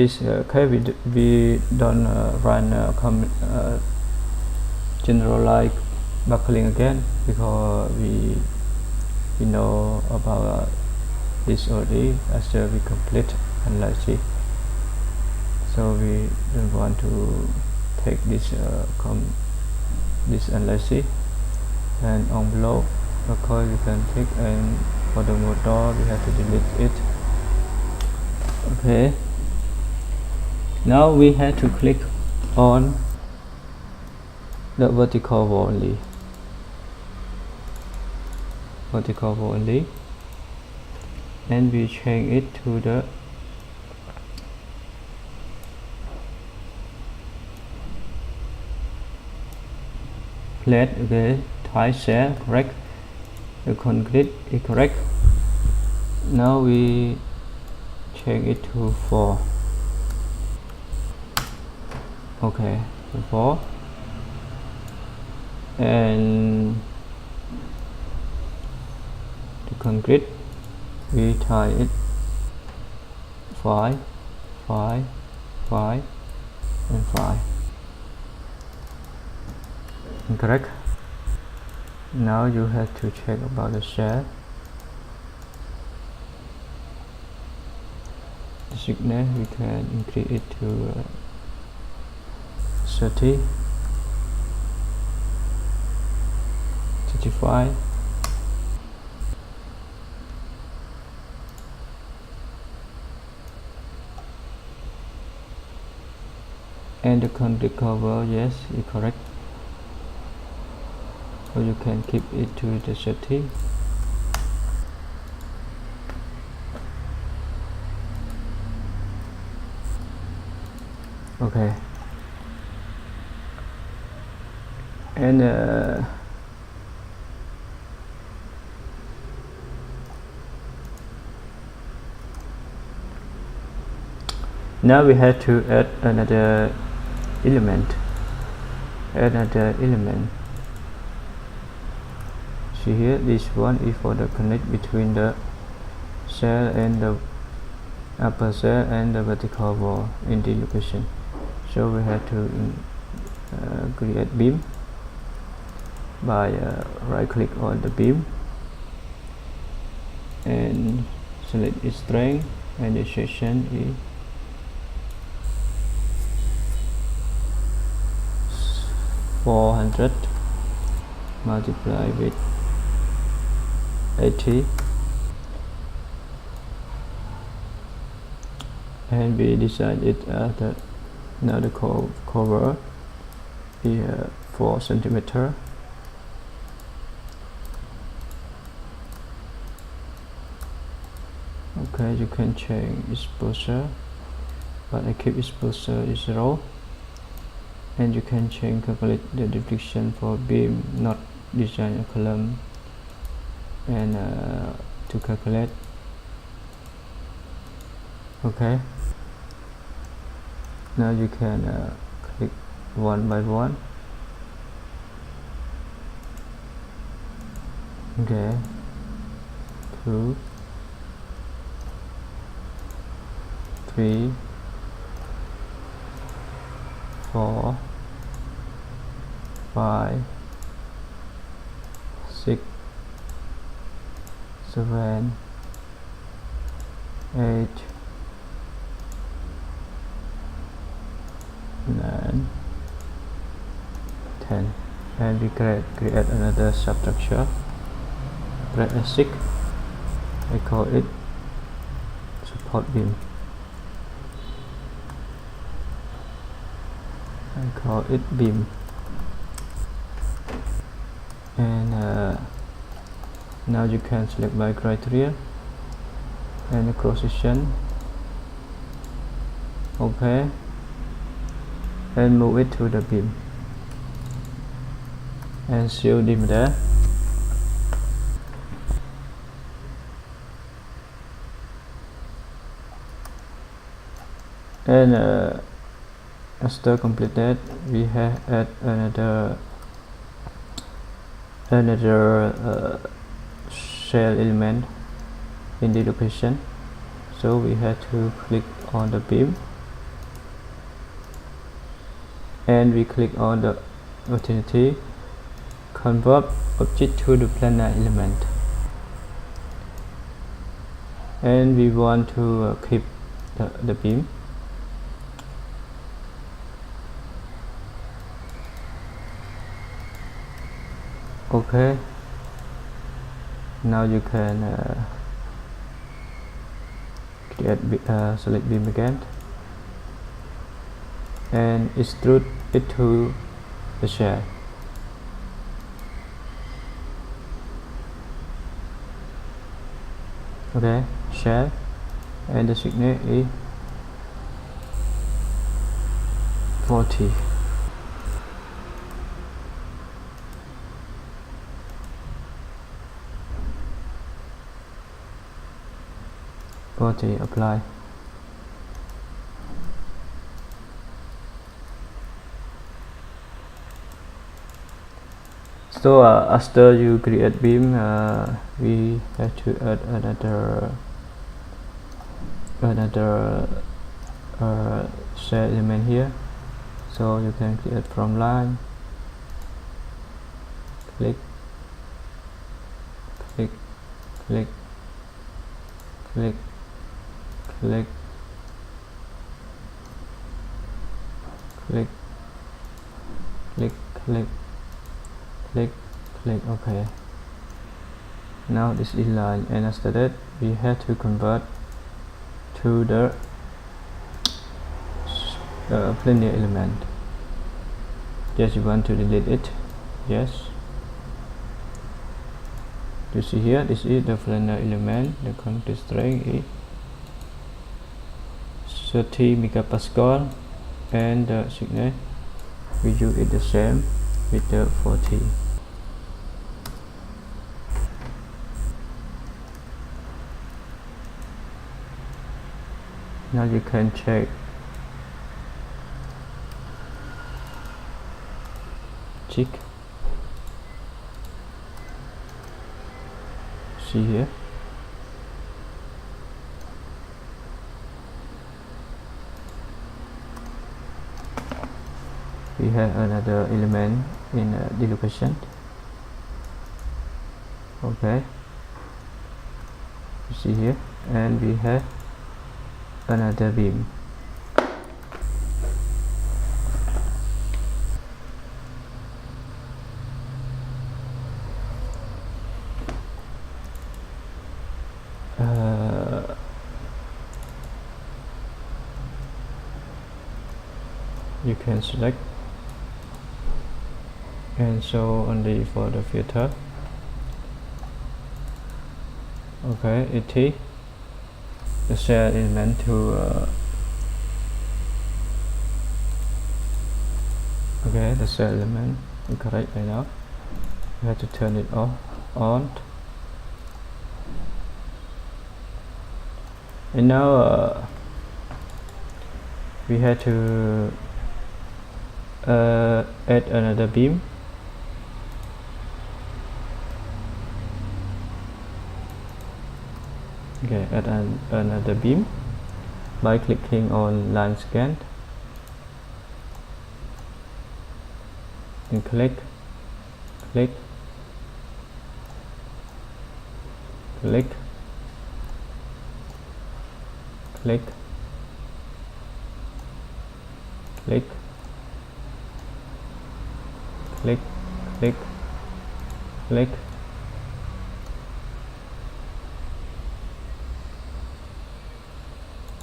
this case we don't run generalized buckling again, because we know about this already after we complete analysis. So we don't want to take this this analysis. And on below, of course we can take, and for the motor we have to delete it. Okay, now we have to click on the vertical wall only. And we change it to the plate. Okay, type share correct, the concrete is correct. Now we change it to 4. Okay, 4, and the concrete we tie it 5, 5, 5, and 5. Correct. Now you have to check about the share. The thickness we can increase it to 30, 35, and the concrete cover, yes, is correct. So you can keep it to the 30. Okay, and now we have to add another element. See here, this one is for the connect between the cell and the upper cell and the vertical wall in the location. So we have to create beam by right click on the beam and select its strength, and the section is 400 multiplied with 80, and we design it as another cover is 4 centimeter. Okay, you can change exposure, but I keep exposure is 0, and you can calculate the deflection for beam, not design a column, and to calculate. Okay, now you can click one by one. Okay, 2, 3, 4, 5, 6, 7, 8, 9, 10, and we create another substructure, Graitec. I call it support beam. And now you can select by criteria and the cross section. Okay, and move it to the beam and shield him there. And after completed, we have add another shell element in the location. So we have to click on the beam and we click on the opportunity convert object to the planar element, and we want to keep the beam. Okay, now you can create select beam again and extrude it to the shell. Okay, shell, and the thickness is 40. Apply. So after you create beam, we have to add another shell element here. So you can create from line, click, click, click, click, click, click, click, click, click, click. Okay, now this is line, and after that we have to convert to the planar element. Yes, you want to delete it. Yes, you see here, this is the planar element. The contact strength is 30 megapascal, and the thickness we use it the same with the 40. Now you can check see here, we have another element in the location. Okay, you see here, and we have another beam. You can select and show only for the filter. Okay, it is the shell is meant to okay, the shell element is correct right now. You have to turn it off on, and now we have to add another beam. Okay, add another beam by clicking on line scan and click, click, click, click, click, click, click, click,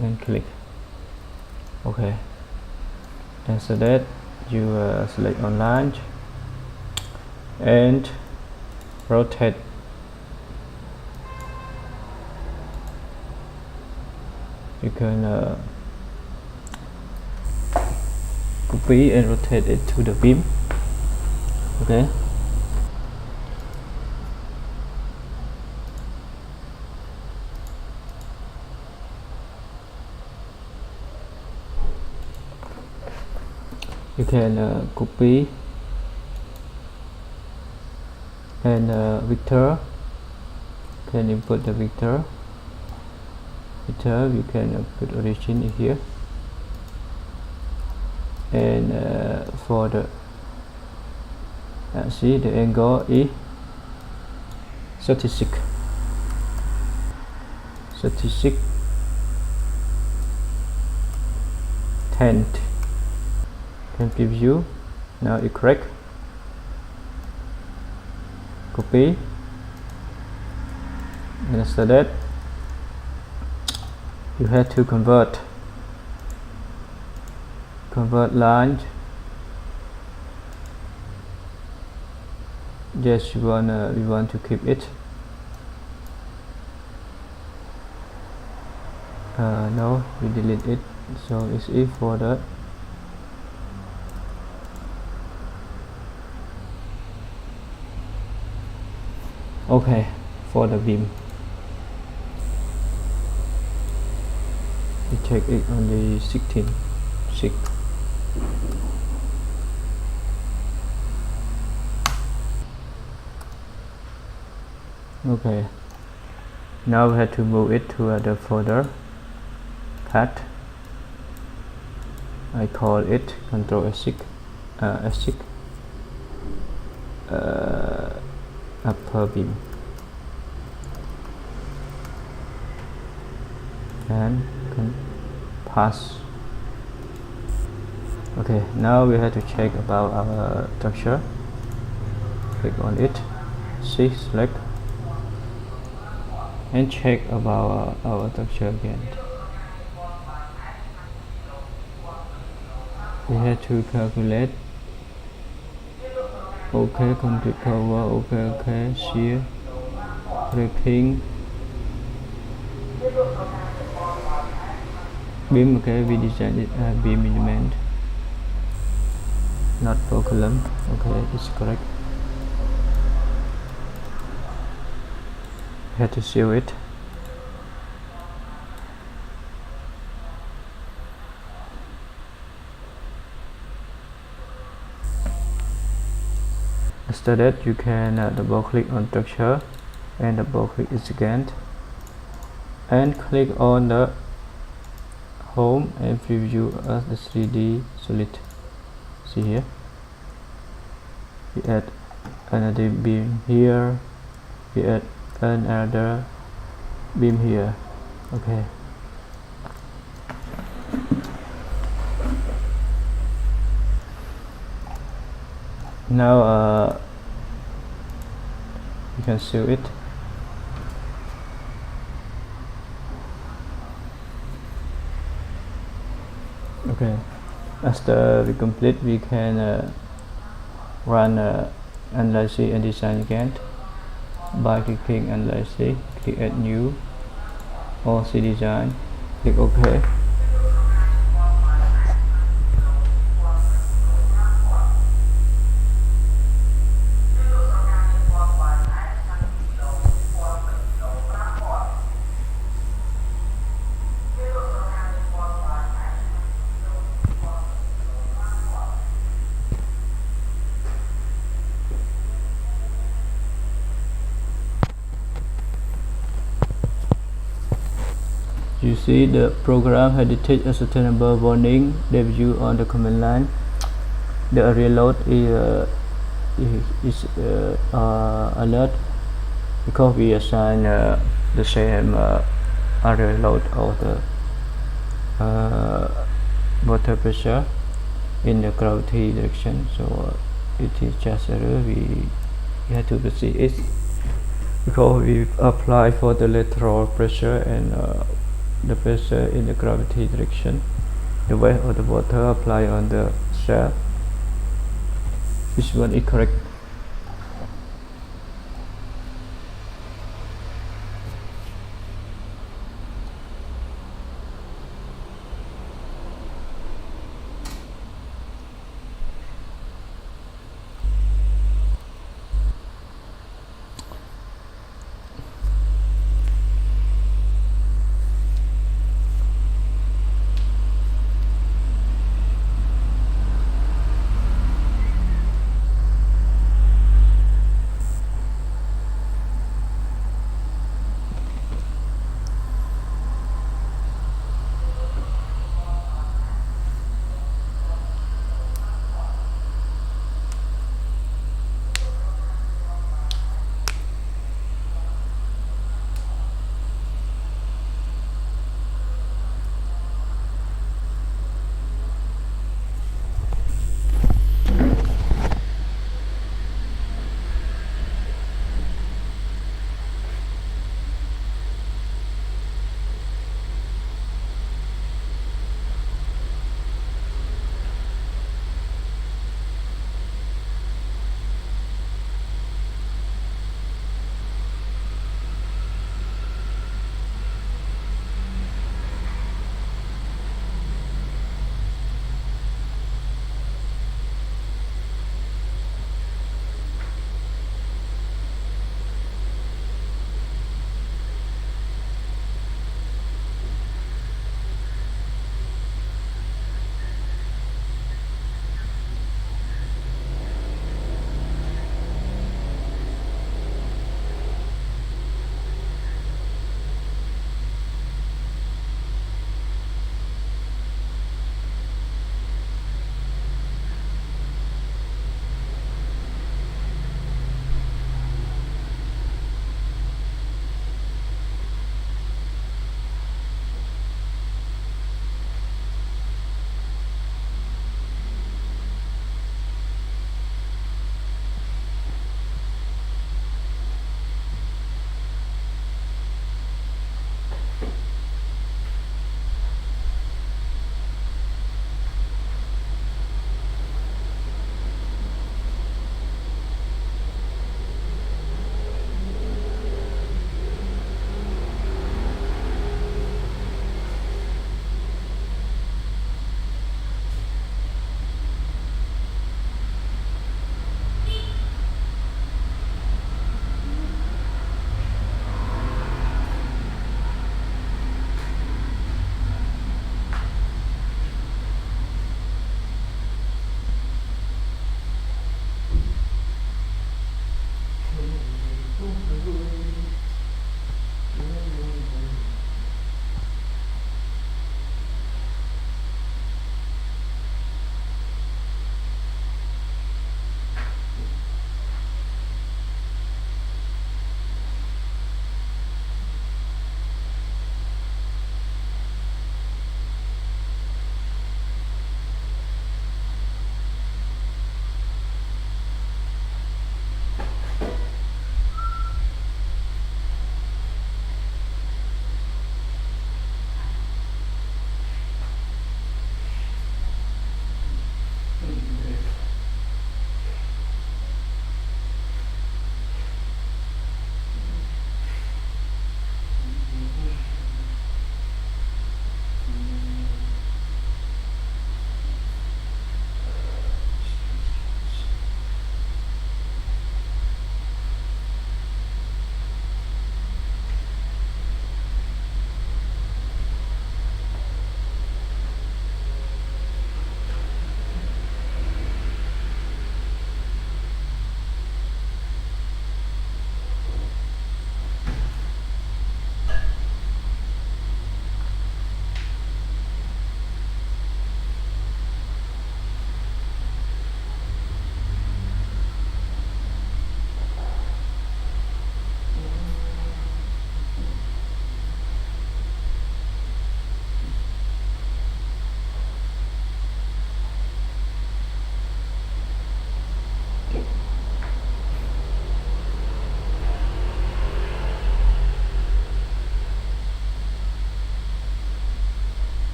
and click. Okay, and so that you select on line and rotate. You can copy and rotate it to the beam. Okay, you can copy and vector, can input the vector. You can put origin here, and for the see the angle is 36 10 can preview. Now it's correct. Copy, and after that you have to convert line. Yes, we want to keep it. No, we delete it. So it's E for the okay for the beam. We check it on the 16. Okay, now we have to move it to the folder cut. I call it control F6 upper beam and pass. Okay, now we have to check about our structure. Click on it, see, select, and check about our structure again. We have to calculate. Okay, complete cover. Okay, shear, breaking, beam. Okay, we design it beam element, not per column. Okay, it's correct. We have to seal it. After that, you can double click on structure and double click it again, and click on the home and preview as the 3D solid. See here, we add another beam here, we add another beam here. Okay, now you can seal it. Okay, after we complete, we can run analysis and design again by clicking analysis, click add new or see design, click OK. You see the program had detected a sustainable warning debut on the command line. The area load is alert because we assign the same area load of the water pressure in the gravity direction. So it is just error. We have to proceed it because we apply for the lateral pressure and the pressure in the gravity direction. The weight of the water apply on the shell. This one is correct.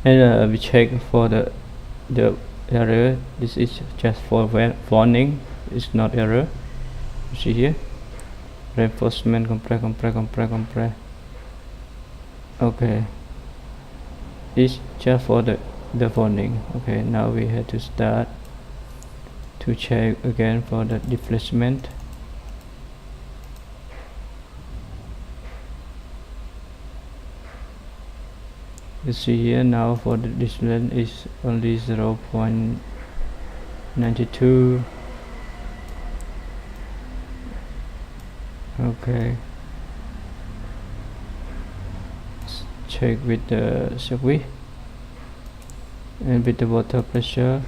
And we check for the error. This is just for warning, it's not error. You see here, reinforcement compress. Okay, it's just for the warning. Okay, now we have to start to check again for the displacement. You see here now for the displacement is only 0.92. Okay, let's check with the circuit and with the water pressure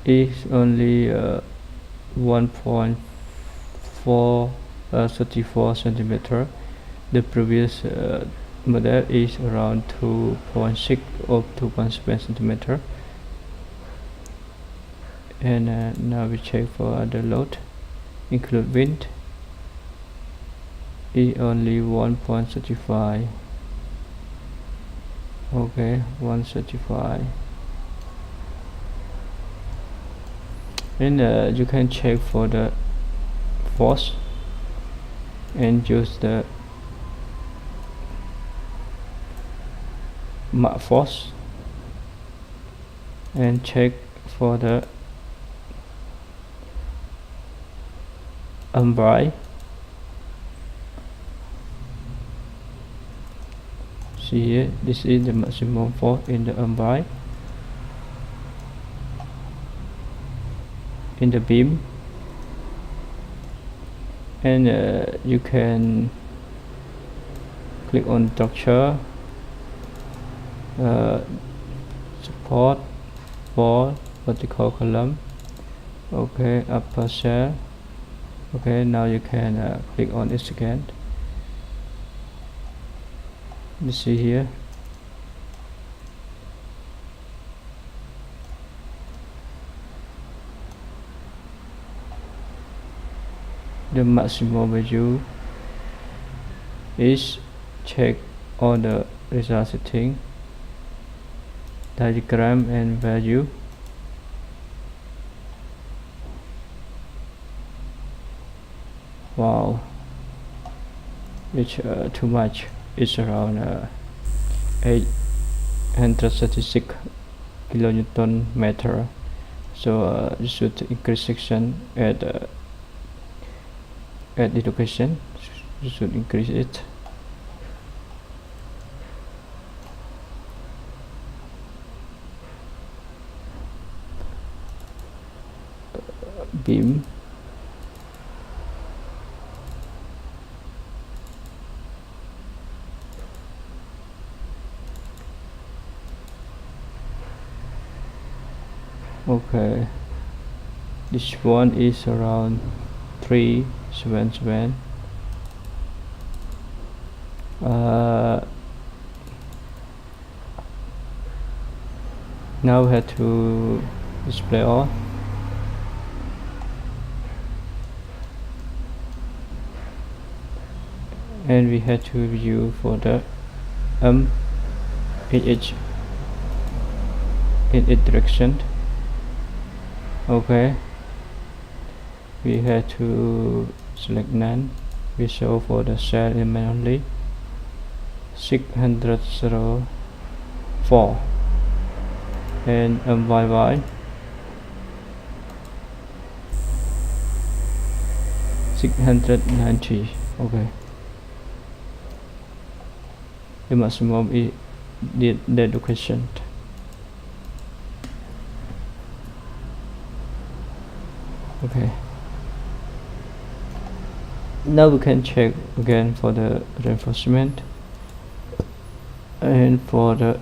is only 1.34 centimeter. The previous model is around 2.6 or 2.7 centimeter. And now we check for other load, include wind, is only 1.35. Okay, 135. And you can check for the force and use the Mach force and check for the umbrella. See here, this is the maximum force in the umbrella, in the beam. And you can click on structure, support, wall, vertical column. Okay, upper shell. Okay, now you can click on it again. You see here, the maximum value is check all the result setting, diagram and value. Wow, it's too much. is around 836 kilonewton meter. So you should increase section at the location. You should increase it. Beam. Okay, this one is around 377. Now we have to display all. And we have to view for the HH in its direction. Okay, we have to select none. We show for the cell element only 604 and YY 690. Okay, the maximum is the location. Okay, now we can check again for the reinforcement, and for the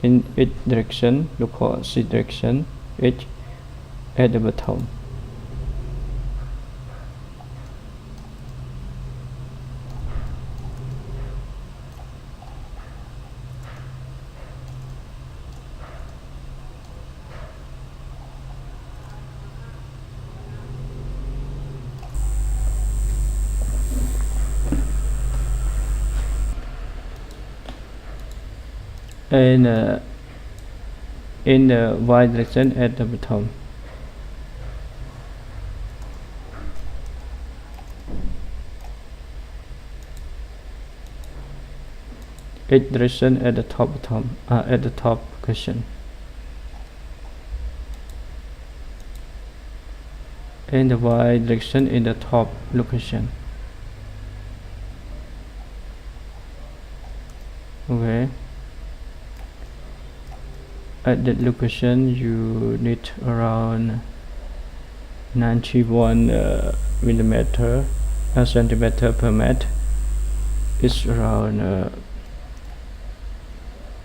in each direction, look for C direction, H at the bottom. And in the Y direction at the bottom. H direction at the top bottom, at the top position. And the Y direction in the top location. Okay, at that location you need around 91 millimeter centimeter per mat. It's around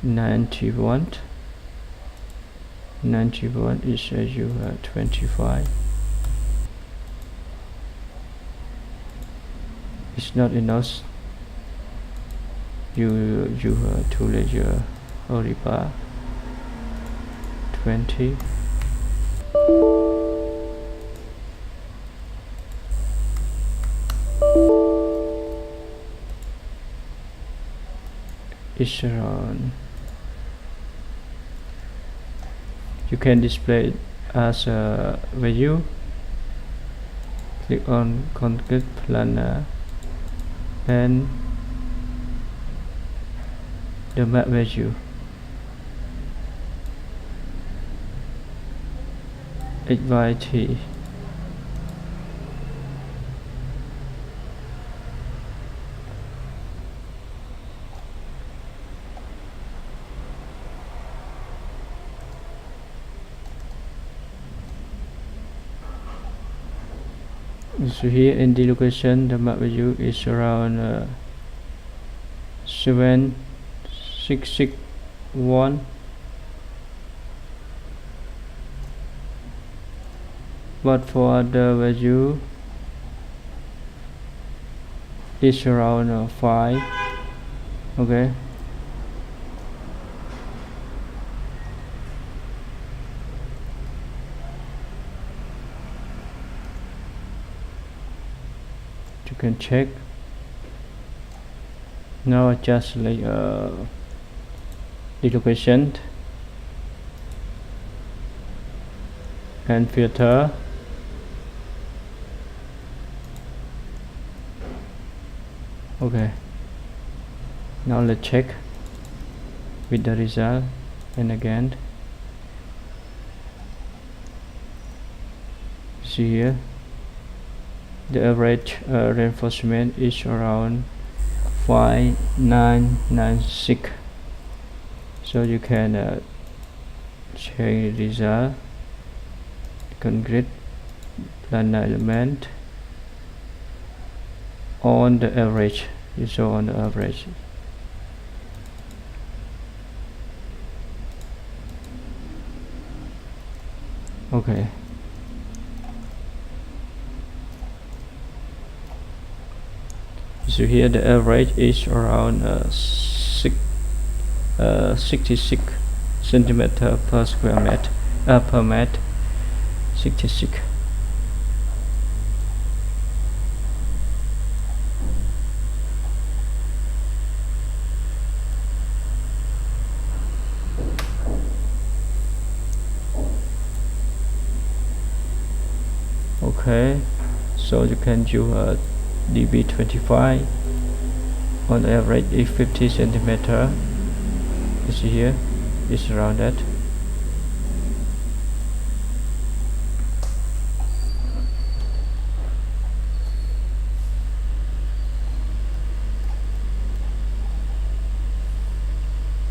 91 is you 25. It's not enough. You to layer only bar 20. It's around. You can display it as a value. Click on concrete planar and the map value HYT. So here in the location, the map value is around 7661. But for the value is around 5. Okay, you can check. Now adjust like the location and filter. Okay, Now let's check with the result, and again see here the average reinforcement is around 5996. So you can check the result. Concrete planar element on the average, you show on the average. Okay, so here the average is around 66 centimeter per square meter per meter. 66. Okay, so you can use a dB25 on average is 50 centimeter. You see here, it's around that.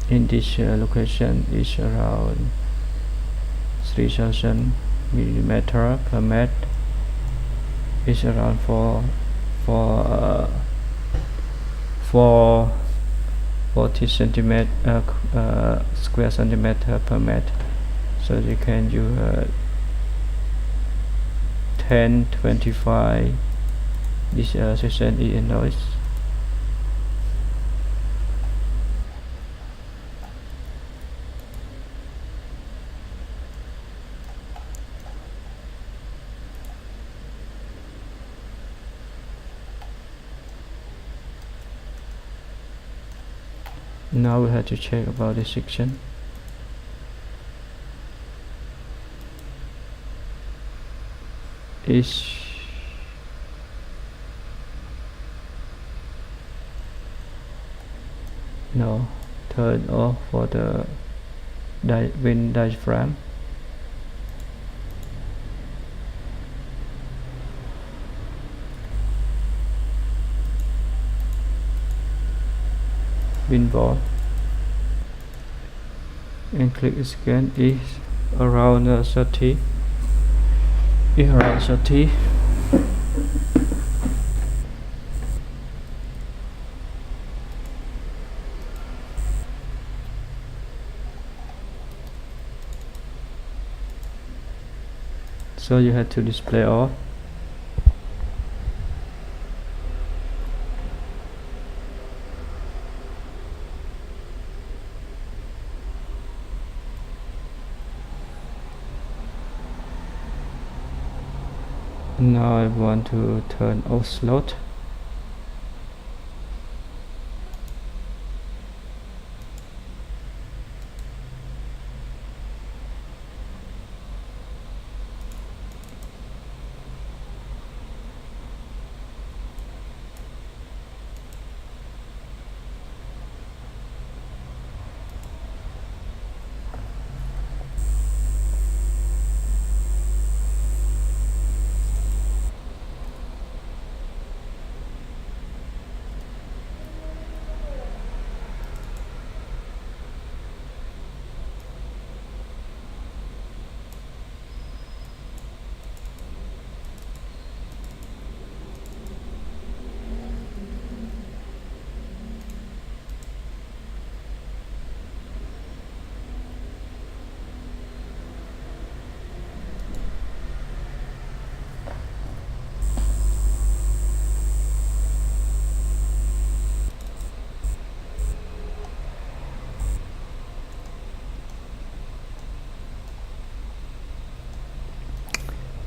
In this location is around 3000 millimeter per meter. Is around 40 centimeter square centimeter per meter. So you can use 1025 this section is noise. Now we have to check about this section. Is no, turn off for the wind diaphragm. Windboard, and click scan is around 30. Is around 30. So you have to display off. Now I want to turn off slot.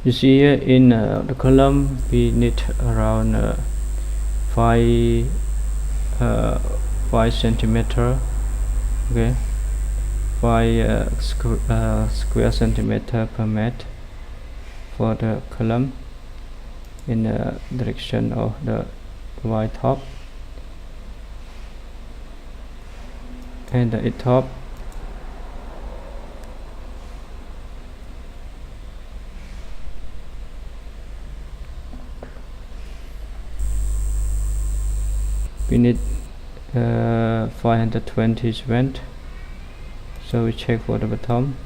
You see here in the column we need around 5 centimeter. Okay, 5 square centimeter per meter for the column in the direction of the y top. and at top we need 520 went, so we check for the bottom.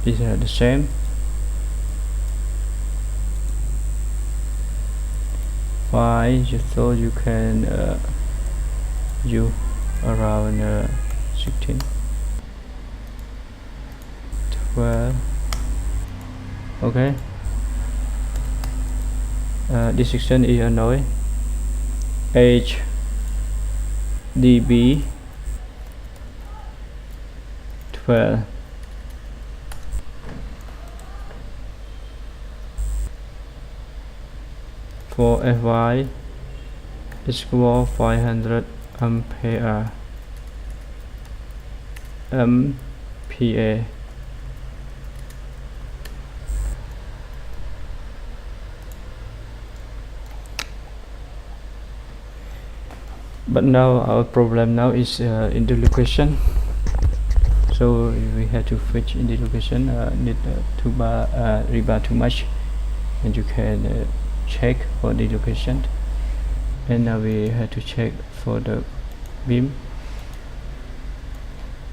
These are the same. Fine, so you can use around 16, 12. Okay. This section is annoying. H dB 12. For Fy, equal 500 ampere MPa. But now our problem now is in the location, so we have to fetch in the location. Need to rebar too much, and you can check for the location. And now we have to check for the beam,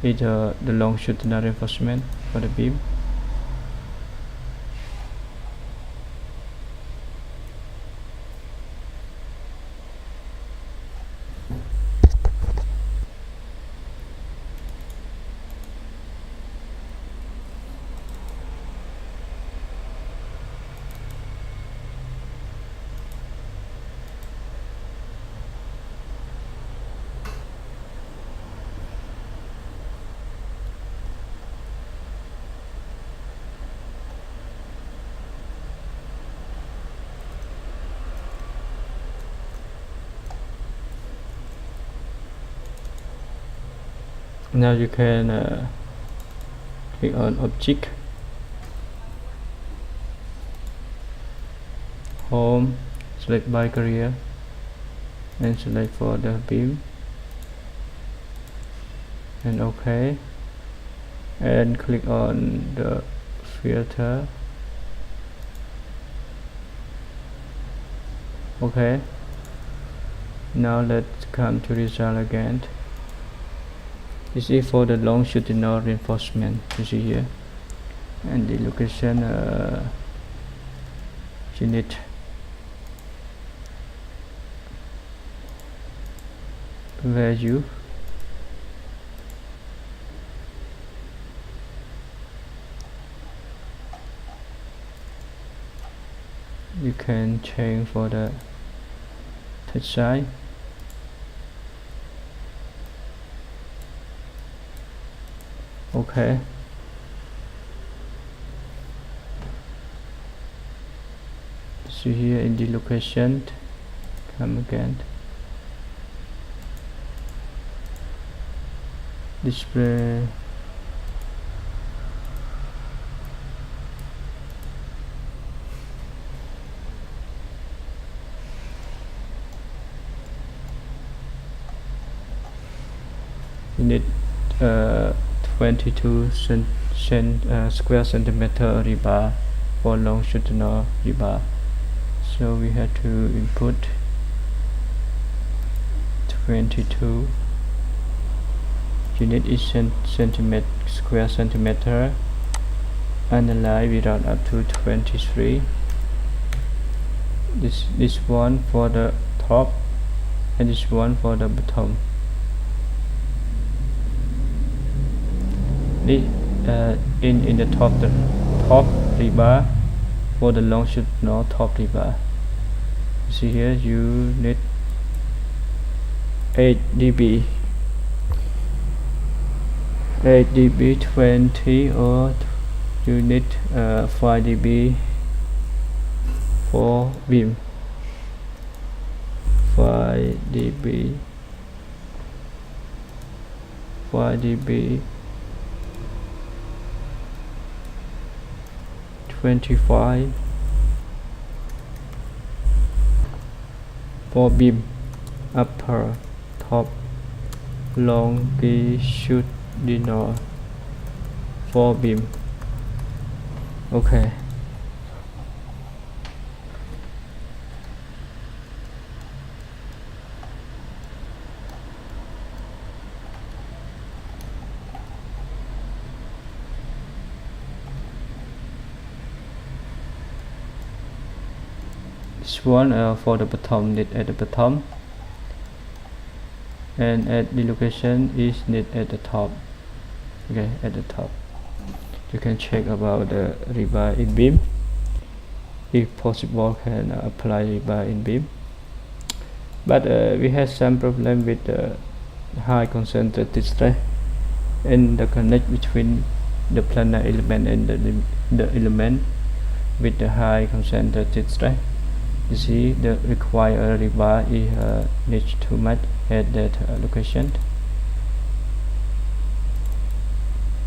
either the longitudinal reinforcement for the beam. Now you can click on object, home, select by career, and select for the beam, and OK, and click on the filter. OK. Now let's come to result again. This is for the longitudinal reinforcement, you see here, and the location unit. Value, you can change for the touch size. Okay. So here in the location, come again. Display. You need 22 square centimeter rebar for longitudinal rebar, so we have to input 22 unit is square centimeter, analyze without up to 23. This one for the top and this one for the bottom. In the top rebar for the longitudinal top rebar. You see here you need 8 dB 20, or you need 5 dB for beam. 5 dB 25 for beam upper top longitudinal for beam. Okay. This one for the bottom, need at the bottom, and at the location is need at the top. Okay, at the top. You can check about the rebar in beam. If possible, can apply rebar in beam. But we have some problem with the high concentrated stress and the connect between the planar element and the element with the high concentrated stress. You see, the required rebar is needs too much at that location.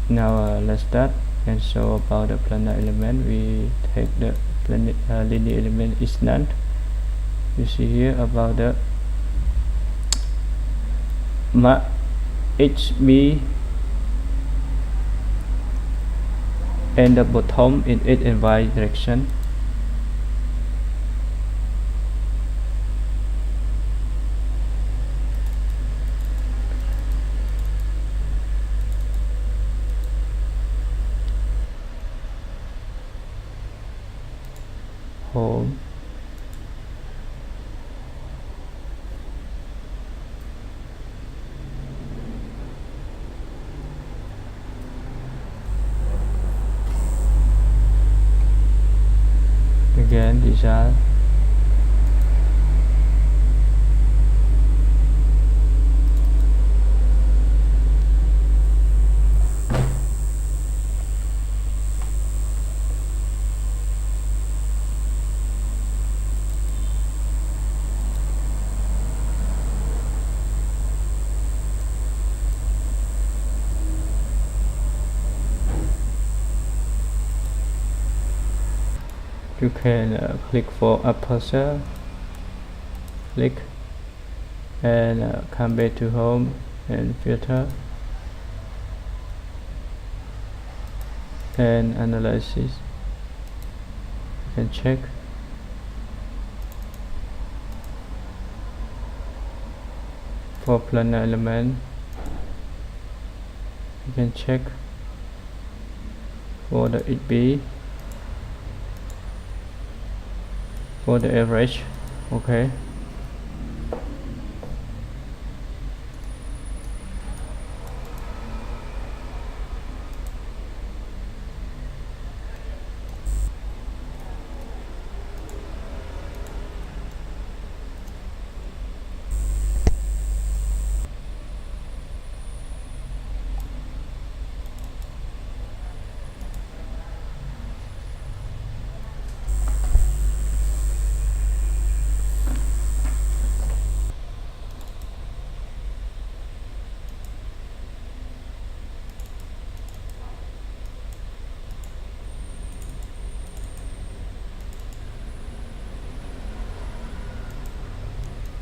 Now let's start and show about the planar element. We take the linear element is none. You see here about the HB and the bottom in X and Y direction. Home. Again, these are you can click for aperture, click and come back to home and filter and analysis. You can check for planar element. You can check for the HB, for the average. Okay.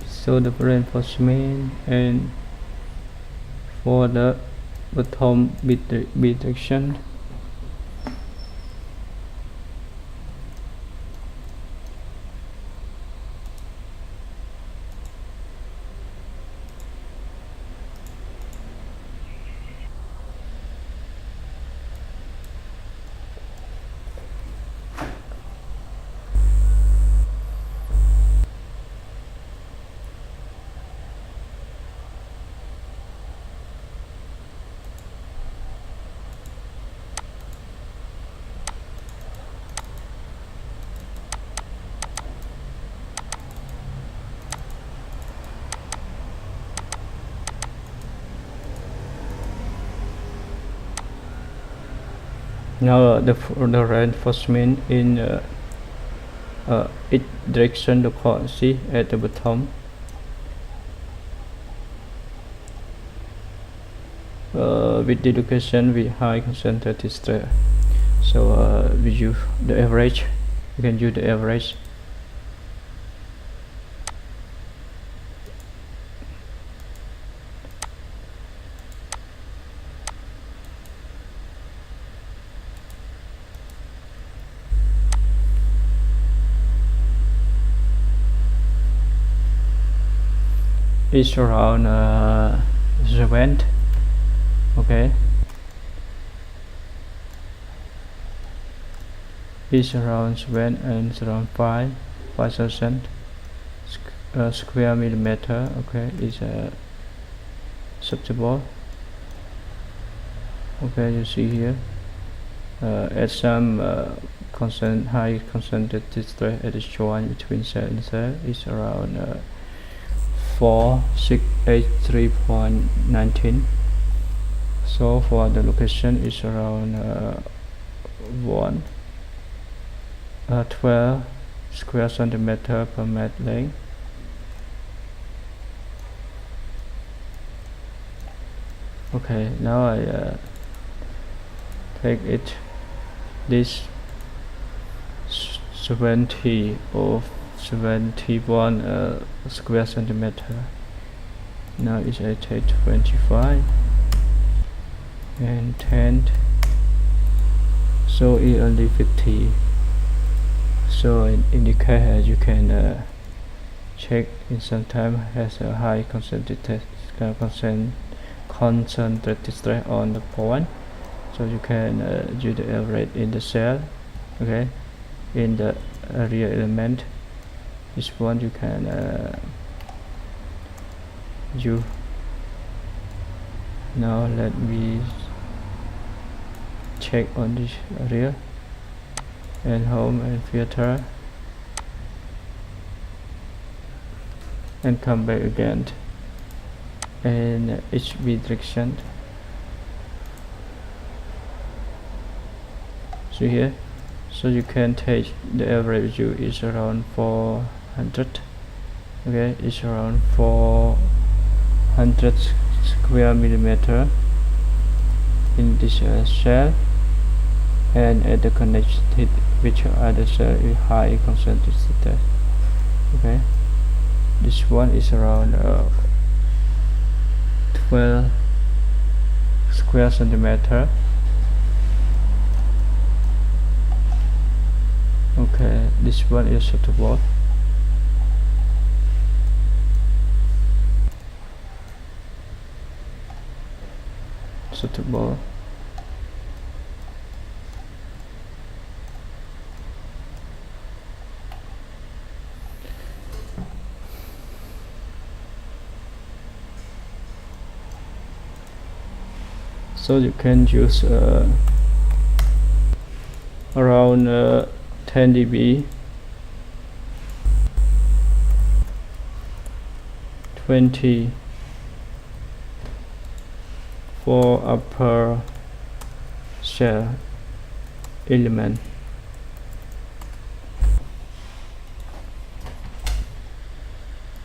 So the reinforcement and for the bottom bit direction. Now the reinforcement in each direction, the core, see at the bottom. With the location with high concentrated stress. So we use the average. You can use the average. It's around 7. Okay, it's around 7 and it's around 5,000 square millimeter. Okay, it's acceptable. Okay, you see here at some high concentrated stress at the joint between cell and cell is around 4683.19. So for the location is around 12 square centimeter per mat length. Okay, now I take it this 70 or 71 square centimeter. Now it's at 25 and 10, so it's only 50. So in the case you can check in some time has a high concentrated stress on the point, so you can use the average in the cell. Okay, in the area element, this one you can use. Now let me check on this area and home and filter and come back again and HV direction. So here, so you can take the average view is around 400. Okay, it's around 400 square millimeter in this cell, and at the connected which other cell is high concentrated. Okay, this one is around 12 square centimeter. Okay, this one is suitable. So you can use around 10 dB, 20 for upper cell element.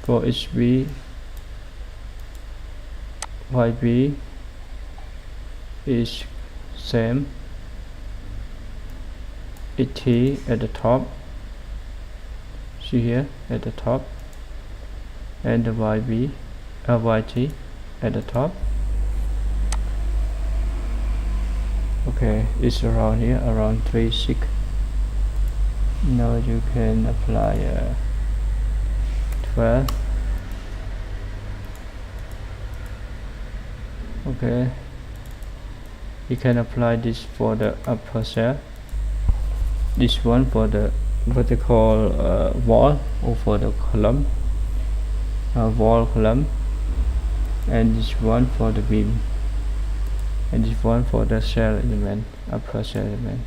For HV, YB is same. ET at the top, see here at the top, and the YB, YT at the top. Okay, it's around here, around 3.6. Now you can apply 12. Okay, you can apply this for the upper cell, this one for the vertical wall or for the column, wall column, and this one for the beam, and this one for the cell element, upper cell element.